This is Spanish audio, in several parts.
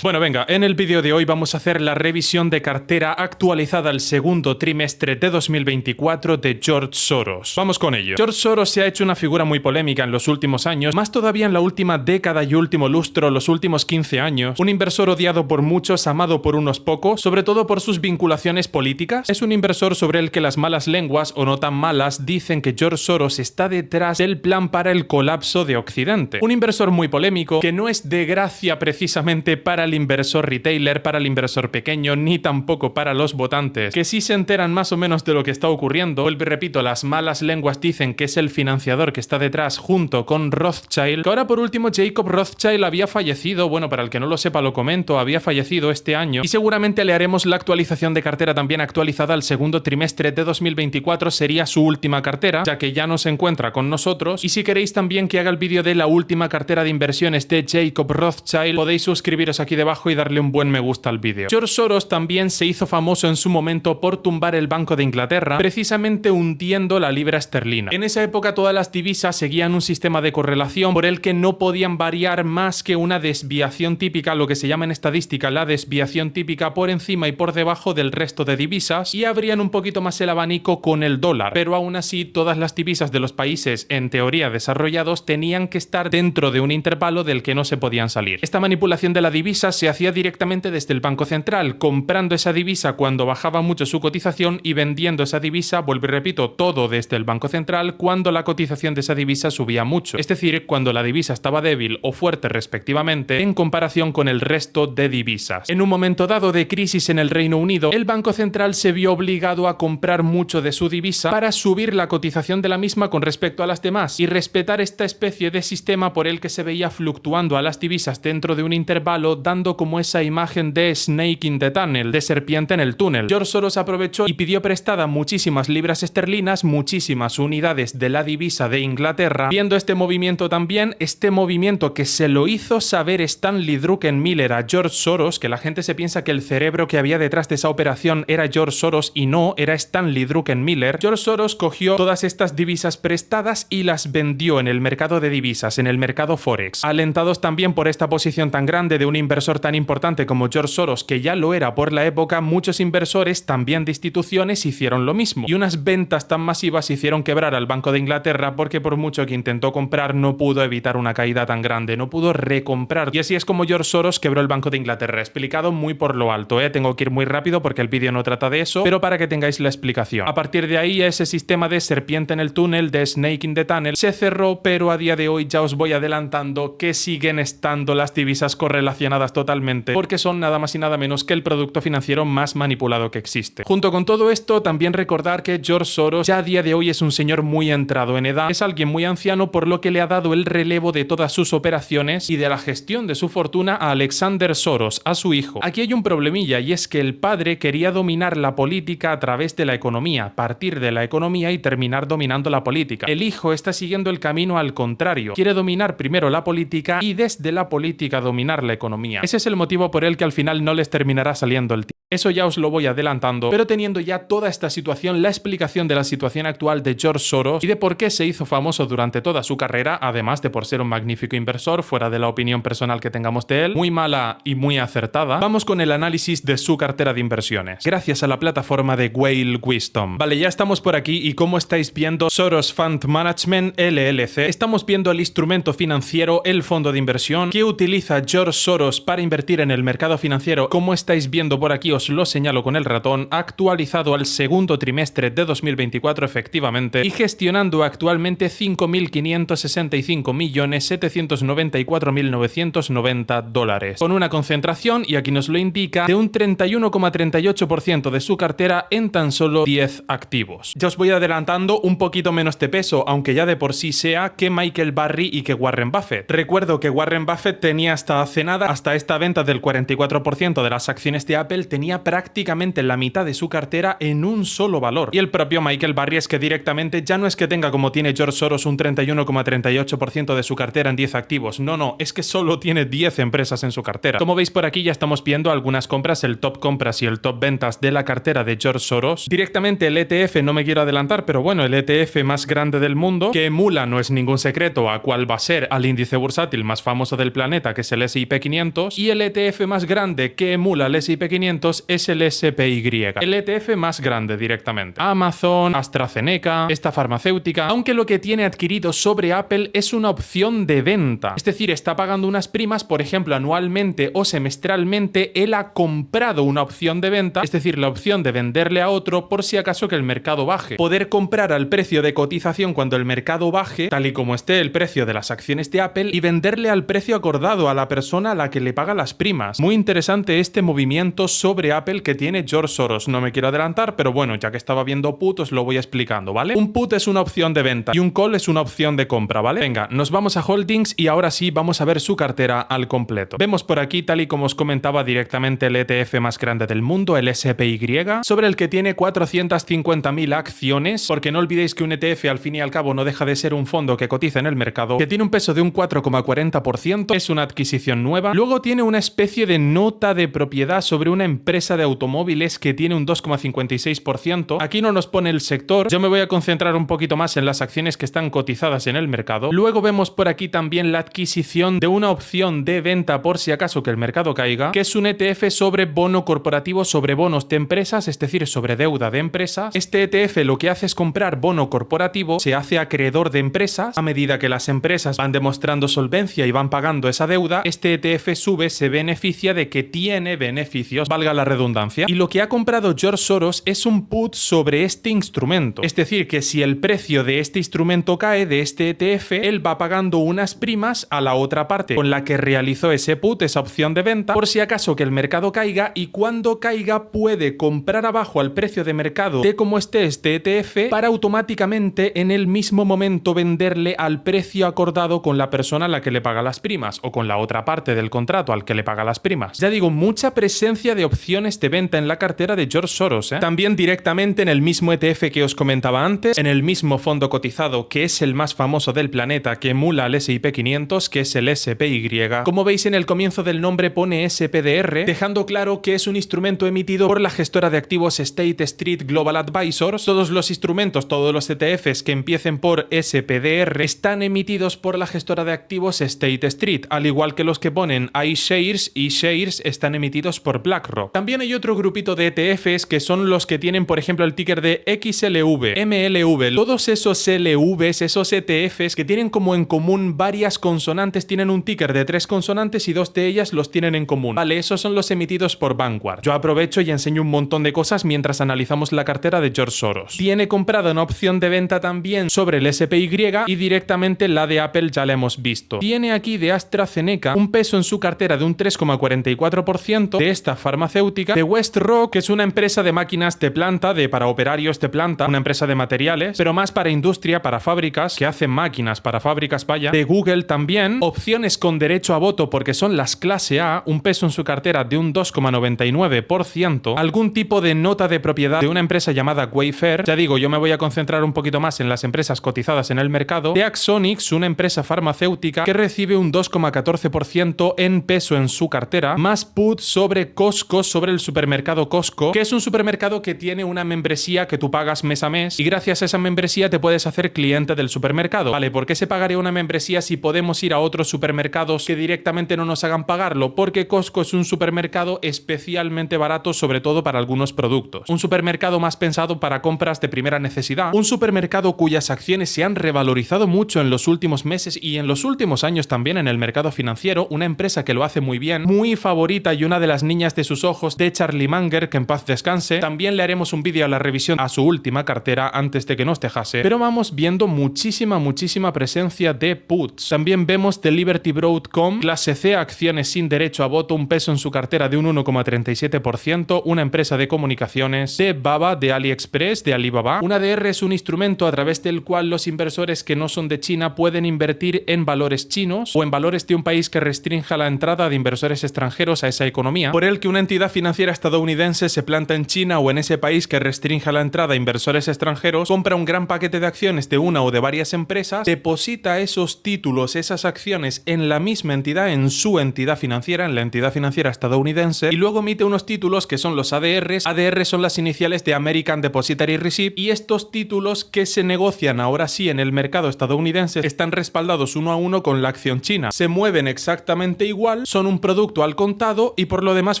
Bueno, venga, en el vídeo de hoy vamos a hacer la revisión de cartera actualizada al segundo trimestre de 2024 de George Soros. Vamos con ello. George Soros se ha hecho una figura muy polémica en los últimos años, más todavía en la última década y último lustro, los últimos 15 años. Un inversor odiado por muchos, amado por unos pocos, sobre todo por sus vinculaciones políticas. Es un inversor sobre el que las malas lenguas, o no tan malas, dicen que George Soros está detrás del plan para el colapso de Occidente. Un inversor muy polémico, que no es de gracia precisamente para el inversor retailer, para el inversor pequeño, ni tampoco para los votantes, que sí se enteran más o menos de lo que está ocurriendo. Vuelvo y repito, las malas lenguas dicen que es el financiador que está detrás junto con Rothschild, que ahora por último Jacob Rothschild había fallecido. Bueno, para el que no lo sepa lo comento, había fallecido este año y seguramente le haremos la actualización de cartera también actualizada al segundo trimestre de 2024, sería su última cartera, ya que ya no se encuentra con nosotros. Y si queréis también que haga el vídeo de la última cartera de inversiones de Jacob Rothschild, podéis suscribiros aquí debajo y darle un buen me gusta al vídeo. George Soros también se hizo famoso en su momento por tumbar el Banco de Inglaterra, precisamente hundiendo la libra esterlina. En esa época todas las divisas seguían un sistema de correlación por el que no podían variar más que una desviación típica, lo que se llama en estadística la desviación típica, por encima y por debajo del resto de divisas, y abrían un poquito más el abanico con el dólar. Pero aún así todas las divisas de los países en teoría desarrollados tenían que estar dentro de un intervalo del que no se podían salir. Esta manipulación de la divisa se hacía directamente desde el Banco Central, comprando esa divisa cuando bajaba mucho su cotización y vendiendo esa divisa, vuelvo y repito, todo desde el Banco Central cuando la cotización de esa divisa subía mucho. Es decir, cuando la divisa estaba débil o fuerte respectivamente en comparación con el resto de divisas. En un momento dado de crisis en el Reino Unido, el Banco Central se vio obligado a comprar mucho de su divisa para subir la cotización de la misma con respecto a las demás y respetar esta especie de sistema por el que se veía fluctuando a las divisas dentro de un intervalo, dando como esa imagen de Snake in the Tunnel, de serpiente en el túnel. George Soros aprovechó y pidió prestada muchísimas libras esterlinas, muchísimas unidades de la divisa de Inglaterra. Viendo este movimiento también, este movimiento que se lo hizo saber Stanley Druckenmiller a George Soros, que la gente se piensa que el cerebro que había detrás de esa operación era George Soros y no, era Stanley Druckenmiller. George Soros cogió todas estas divisas prestadas y las vendió en el mercado de divisas, en el mercado Forex. Alentados también por esta posición tan grande de un inversor tan importante como George Soros, que ya lo era por la época, muchos inversores también de instituciones hicieron lo mismo. Y unas ventas tan masivas hicieron quebrar al Banco de Inglaterra porque por mucho que intentó comprar no pudo evitar una caída tan grande, no pudo recomprar. Y así es como George Soros quebró el Banco de Inglaterra. Explicado muy por lo alto, tengo que ir muy rápido porque el vídeo no trata de eso, pero para que tengáis la explicación. A partir de ahí ese sistema de serpiente en el túnel, de Snake in the Tunnel, se cerró, pero a día de hoy ya os voy adelantando que siguen estando las divisas correlacionadas totalmente, porque son nada más y nada menos que el producto financiero más manipulado que existe. Junto con todo esto, también recordar que George Soros ya a día de hoy es un señor muy entrado en edad, es alguien muy anciano, por lo que le ha dado el relevo de todas sus operaciones y de la gestión de su fortuna a Alexander Soros, a su hijo. Aquí hay un problemilla, y es que el padre quería dominar la política a través de la economía, partir de la economía y terminar dominando la política. El hijo está siguiendo el camino al contrario, quiere dominar primero la política y desde la política dominar la economía. Ese es el motivo por el que al final no les terminará saliendo el tiempo. Eso ya os lo voy adelantando, pero teniendo ya toda esta situación, la explicación de la situación actual de George Soros y de por qué se hizo famoso durante toda su carrera, además de por ser un magnífico inversor, fuera de la opinión personal que tengamos de él, muy mala y muy acertada, vamos con el análisis de su cartera de inversiones, gracias a la plataforma de Whale Wisdom. Vale, ya estamos por aquí y como estáis viendo, Soros Fund Management LLC, estamos viendo el instrumento financiero, el fondo de inversión que utiliza George Soros para invertir en el mercado financiero. Como estáis viendo por aquí, os lo señalo con el ratón, actualizado al segundo trimestre de 2024 efectivamente, y gestionando actualmente 5.565.794.990 dólares, con una concentración, y aquí nos lo indica, de un 31,38% de su cartera en tan solo 10 activos. Ya os voy adelantando un poquito menos de peso, aunque ya de por sí sea, que Michael Burry y que Warren Buffett. Recuerdo que Warren Buffett tenía hasta hace nada, hasta esta venta del 44% de las acciones de Apple, tenía tenía prácticamente la mitad de su cartera en un solo valor. Y el propio Michael Burry es que directamente ya no es que tenga como tiene George Soros un 31,38% de su cartera en 10 activos, no, es que solo tiene 10 empresas en su cartera. Como veis por aquí ya estamos viendo algunas compras, el top compras y el top ventas de la cartera de George Soros. Directamente el ETF, no me quiero adelantar, pero bueno, el ETF más grande del mundo, que emula, no es ningún secreto, a cuál va a ser al índice bursátil más famoso del planeta, que es el S&P 500, y el ETF más grande que emula al S&P 500 es el SPY. El ETF más grande directamente. Amazon, AstraZeneca, esta farmacéutica, aunque lo que tiene adquirido sobre Apple es una opción de venta. Es decir, está pagando unas primas, por ejemplo, anualmente o semestralmente, él ha comprado una opción de venta, es decir, la opción de venderle a otro por si acaso que el mercado baje. Poder comprar al precio de cotización cuando el mercado baje, tal y como esté el precio de las acciones de Apple, y venderle al precio acordado a la persona a la que le paga las primas. Muy interesante este movimiento sobre Apple que tiene George Soros. No me quiero adelantar, pero bueno, ya que estaba viendo put, os lo voy explicando, ¿vale? Un put es una opción de venta y un call es una opción de compra, ¿vale? Venga, nos vamos a Holdings y ahora sí vamos a ver su cartera al completo. Vemos por aquí, tal y como os comentaba, directamente el ETF más grande del mundo, el SPY, sobre el que tiene 450.000 acciones, porque no olvidéis que un ETF al fin y al cabo no deja de ser un fondo que cotiza en el mercado, que tiene un peso de un 4,40%, es una adquisición nueva. Luego tiene una especie de nota de propiedad sobre una empresa de automóviles que tiene un 2,56%. Aquí no nos pone el sector, yo me voy a concentrar un poquito más en las acciones que están cotizadas en el mercado. Luego vemos por aquí también la adquisición de una opción de venta por si acaso que el mercado caiga, que es un ETF sobre bono corporativo, sobre bonos de empresas, es decir, sobre deuda de empresas. Este ETF lo que hace es comprar bono corporativo, se hace acreedor de empresas. A medida que las empresas van demostrando solvencia y van pagando esa deuda, este ETF sube, se beneficia de que tiene beneficios, valga la redundancia. Y lo que ha comprado George Soros es un put sobre este instrumento. Es decir, que si el precio de este instrumento cae, de este ETF, él va pagando unas primas a la otra parte con la que realizó ese put, esa opción de venta, por si acaso que el mercado caiga, y cuando caiga puede comprar abajo al precio de mercado de cómo esté este ETF para automáticamente en el mismo momento venderle al precio acordado con la persona a la que le paga las primas o con la otra parte del contrato al que le paga las primas. Ya digo, mucha presencia de opciones de venta en la cartera de George Soros, ¿eh? También directamente en el mismo ETF que os comentaba antes, en el mismo fondo cotizado que es el más famoso del planeta, que emula al S&P 500, que es el SPY. Como veis, en el comienzo del nombre pone SPDR, dejando claro que es un instrumento emitido por la gestora de activos State Street Global Advisors. Todos los instrumentos, todos los ETFs que empiecen por SPDR están emitidos por la gestora de activos State Street, al igual que los que ponen iShares y Shares están emitidos por BlackRock. También hay otro grupito de ETFs que son los que tienen, por ejemplo, el ticker de XLV, MLV. Todos esos LVs, esos ETFs que tienen como en común varias consonantes, tienen un ticker de 3 consonantes y 2 de ellas los tienen en común. Vale, esos son los emitidos por Vanguard. Yo aprovecho y enseño un montón de cosas mientras analizamos la cartera de George Soros. Tiene comprada una opción de venta también sobre el SPY y directamente la de Apple ya la hemos visto. Tiene aquí de AstraZeneca un peso en su cartera de un 3,44% de esta farmacéutica, de WestRock, que es una empresa de máquinas de planta, para operarios de planta, una empresa de materiales, pero más para industria, para fábricas, que hacen máquinas para fábricas, vaya. De Google también, opciones con derecho a voto porque son las clase A, un peso en su cartera de un 2,99%, algún tipo de nota de propiedad de una empresa llamada Wayfair. Ya digo, yo me voy a concentrar un poquito más en las empresas cotizadas en el mercado. De Axonics, una empresa farmacéutica que recibe un 2,14% en peso en su cartera, más put sobre Costco, sobre el supermercado Costco, que es un supermercado que tiene una membresía que tú pagas mes a mes y gracias a esa membresía te puedes hacer cliente del supermercado. Vale, ¿por qué se pagaría una membresía si podemos ir a otros supermercados que directamente no nos hagan pagarlo? Porque Costco es un supermercado especialmente barato, sobre todo para algunos productos. Un supermercado más pensado para compras de primera necesidad. Un supermercado cuyas acciones se han revalorizado mucho en los últimos meses y en los últimos años también en el mercado financiero. Una empresa que lo hace muy bien, muy favorita y una de las niñas de sus ojos de Charlie Munger, que en paz descanse. También le haremos un vídeo a la revisión a su última cartera antes de que nos dejase. Pero vamos viendo muchísima presencia de puts. También vemos de Liberty Broadcom, clase C, acciones sin derecho a voto, un peso en su cartera de un 1,37%, una empresa de comunicaciones. De Baba, de AliExpress, de Alibaba. Una DR es un instrumento a través del cual los inversores que no son de China pueden invertir en valores chinos o en valores de un país que restrinja la entrada de inversores extranjeros a esa economía, por el que una entidad financiera estadounidense se planta en China o en ese país que restringe la entrada a inversores extranjeros, compra un gran paquete de acciones de una o de varias empresas, deposita esos títulos, esas acciones en la misma entidad, en su entidad financiera, en la entidad financiera estadounidense, y luego emite unos títulos que son los ADRs. ADR son las iniciales de American Depositary Receipt, y estos títulos que se negocian ahora sí en el mercado estadounidense están respaldados uno a uno con la acción china. Se mueven exactamente igual, son un producto al contado y por lo demás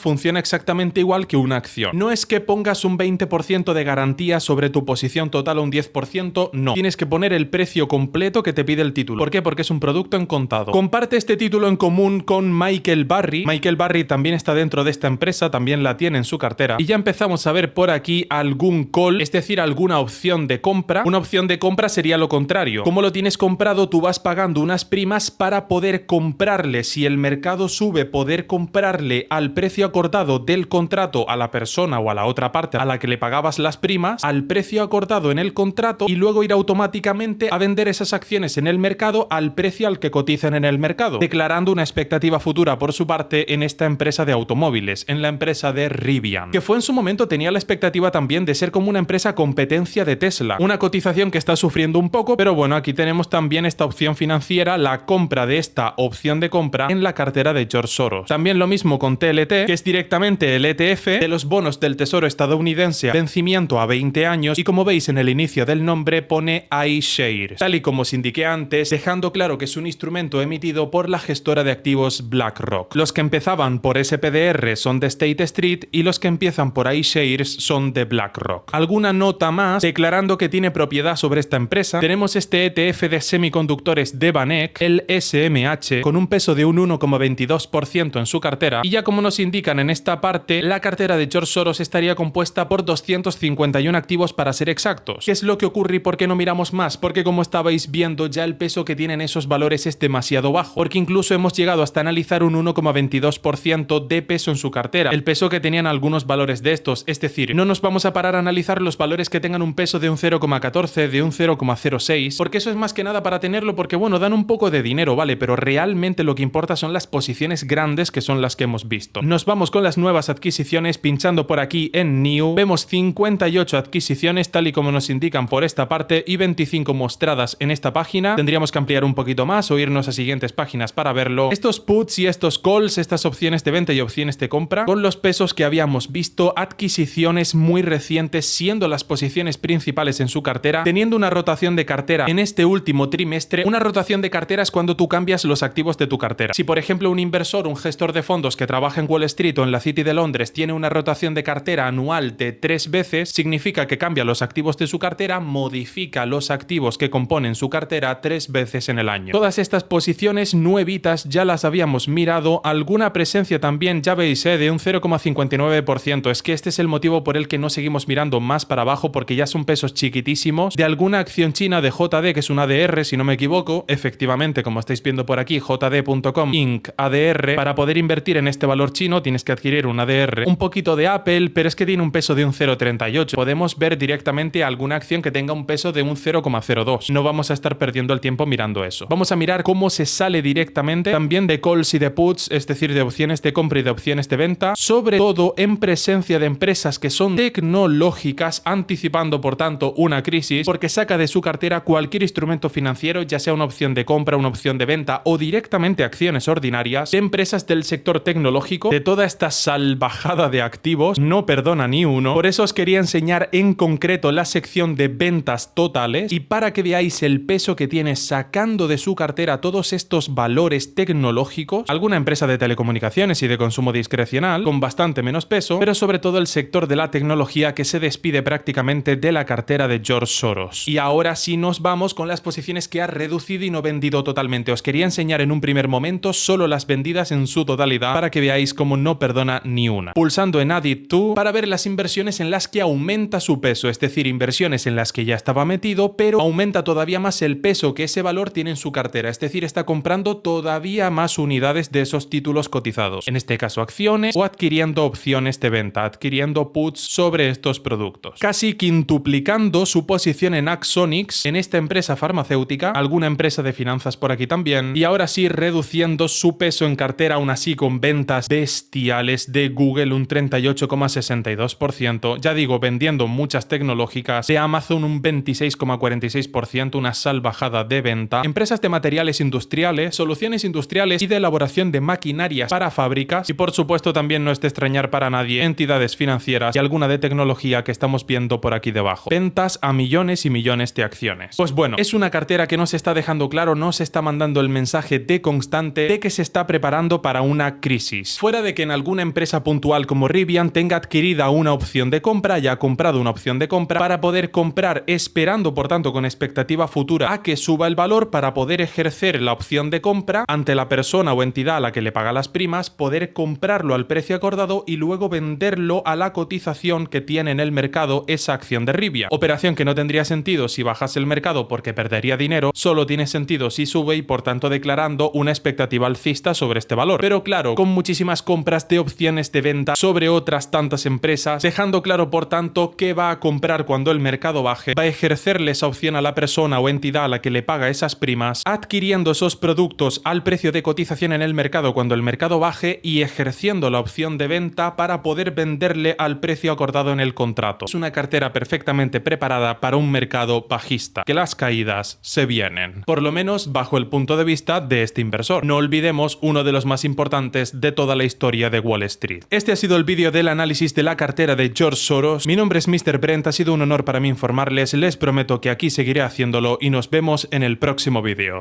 funciona exactamente igual que una acción. No es que pongas un 20% de garantía sobre tu posición total o un 10%, no. Tienes que poner el precio completo que te pide el título. ¿Por qué? Porque es un producto en contado. Comparte este título en común con Michael Burry. Michael Burry también está dentro de esta empresa, también la tiene en su cartera. Y ya empezamos a ver por aquí algún call, es decir, alguna opción de compra. Una opción de compra sería lo contrario. Como lo tienes comprado, tú vas pagando unas primas para poder comprarle. Si el mercado sube, poder comprarle al precio acordado del contrato a la persona o a la otra parte a la que le pagabas las primas, al precio acordado en el contrato, y luego ir automáticamente a vender esas acciones en el mercado al precio al que cotizan en el mercado, declarando una expectativa futura por su parte en esta empresa de automóviles, en la empresa de Rivian, que fue en su momento, tenía la expectativa también de ser como una empresa competencia de Tesla, una cotización que está sufriendo un poco, pero bueno, aquí tenemos también esta opción financiera, la compra de esta opción de compra en la cartera de George Soros. También lo mismo con TLT, que es directamente el ETF de los bonos del Tesoro estadounidense, vencimiento a 20 años, y como veis en el inicio del nombre pone iShares, tal y como os indiqué antes, dejando claro que es un instrumento emitido por la gestora de activos BlackRock. Los que empezaban por SPDR son de State Street y los que empiezan por iShares son de BlackRock. Alguna nota más declarando que tiene propiedad sobre esta empresa. Tenemos este ETF de semiconductores de Vanek, el SMH, con un peso de un 1,22% en su cartera, y ya como nos indican en esta parte, la cartera de George Soros estaría compuesta por 251 activos para ser exactos. ¿Qué es lo que ocurre y por qué no miramos más? Porque como estabais viendo, ya el peso que tienen esos valores es demasiado bajo, porque incluso hemos llegado hasta analizar un 1,22% de peso en su cartera, el peso que tenían algunos valores de estos, es decir, no nos vamos a parar a analizar los valores que tengan un peso de un 0,14, de un 0,06, porque eso es más que nada para tenerlo, porque bueno, dan un poco de dinero, vale, pero realmente lo que importa son las posiciones grandes, que son las que hemos visto. Nos vamos con las nuevas adquisiciones, pinchando por aquí en New, vemos 58 adquisiciones tal y como nos indican por esta parte y 25 mostradas en esta página. Tendríamos que ampliar un poquito más o irnos a siguientes páginas para verlo. Estos puts y estos calls, estas opciones de venta y opciones de compra, con los pesos que habíamos visto, adquisiciones muy recientes, siendo las posiciones principales en su cartera, teniendo una rotación de cartera en este último trimestre. Una rotación de cartera es cuando tú cambias los activos de tu cartera. Si por ejemplo un inversor, un gestor de fondos que trabaja en Wall Street o en la City de Londres tiene una rotación de cartera anual de 3 veces, significa que cambia los activos de su cartera, modifica los activos que componen su cartera 3 veces en el año. Todas estas posiciones nuevitas ya las habíamos mirado, alguna presencia también, ya veis, de un 0,59%. Es que este es el motivo por el que no seguimos mirando más para abajo, porque ya son pesos chiquitísimos. De alguna acción china de JD, que es un ADR, si no me equivoco, efectivamente, como estáis viendo por aquí, jd.com Inc. ADR, para poder invertir en este valor chino tienes que adquirir un ADR. Un poquito de Apple, pero es que tiene un peso de un 0,38. Podemos ver directamente alguna acción que tenga un peso de un 0,02. No vamos a estar perdiendo el tiempo mirando eso. Vamos a mirar cómo se sale directamente también de calls y de puts, es decir, de opciones de compra y de opciones de venta, sobre todo en presencia de empresas que son tecnológicas, anticipando por tanto una crisis, porque saca de su cartera cualquier instrumento financiero, ya sea una opción de compra, una opción de venta o directamente acciones ordinarias de empresas del sector tecnológico. De toda esta salvajada de activos no perdona ni uno. Por eso os quería enseñar en concreto la sección de ventas totales, y para que veáis el peso que tiene sacando de su cartera todos estos valores tecnológicos, alguna empresa de telecomunicaciones y de consumo discrecional con bastante menos peso, pero sobre todo el sector de la tecnología, que se despide prácticamente de la cartera de George Soros. Y ahora sí nos vamos con las posiciones que ha reducido y no vendido totalmente. Os quería enseñar en un primer momento solo las vendidas en su totalidad para que veáis cómo no perdona ni una. Pulsando en Add It To para ver las inversiones en las que aumenta su peso, es decir, inversiones en las que ya estaba metido, pero aumenta todavía más el peso que ese valor tiene en su cartera, es decir, está comprando todavía más unidades de esos títulos cotizados, en este caso acciones, o adquiriendo opciones de venta, adquiriendo puts sobre estos productos. Casi quintuplicando su posición en Axonics, en esta empresa farmacéutica, alguna empresa de finanzas por aquí también, y ahora sí reduciendo su peso en cartera, aún así con ventas bestiales de de Google un 38,62%, ya digo, vendiendo muchas tecnológicas, de Amazon un 26,46%, una salvajada de venta, empresas de materiales industriales, soluciones industriales y de elaboración de maquinarias para fábricas y por supuesto también no es de extrañar para nadie entidades financieras y alguna de tecnología que estamos viendo por aquí debajo. Ventas a millones y millones de acciones. Pues bueno, es una cartera que nos está dejando claro, nos está mandando el mensaje de constante de que se está preparando para una crisis. Fuera de que en alguna empresa puntual como Rivian tenga adquirida una opción de compra, ya ha comprado una opción de compra para poder comprar, esperando por tanto con expectativa futura a que suba el valor para poder ejercer la opción de compra ante la persona o entidad a la que le paga las primas, poder comprarlo al precio acordado y luego venderlo a la cotización que tiene en el mercado esa acción de Rivian. Operación que no tendría sentido si bajase el mercado porque perdería dinero, solo tiene sentido si sube y por tanto declarando una expectativa alcista sobre este valor. Pero claro, con muchísimas compras de opciones de venta sobre otras tantas empresas, dejando claro por tanto que va a comprar cuando el mercado baje, va a ejercerle esa opción a la persona o entidad a la que le paga esas primas, adquiriendo esos productos al precio de cotización en el mercado cuando el mercado baje y ejerciendo la opción de venta para poder venderle al precio acordado en el contrato. Es una cartera perfectamente preparada para un mercado bajista, que las caídas se vienen, por lo menos bajo el punto de vista de este inversor. No olvidemos uno de los más importantes de toda la historia de Wall Street. Este ha sido el vídeo del análisis de la cartera de George Soros. Mi nombre es Mr. Brent, ha sido un honor para mí informarles, les prometo que aquí seguiré haciéndolo y nos vemos en el próximo vídeo.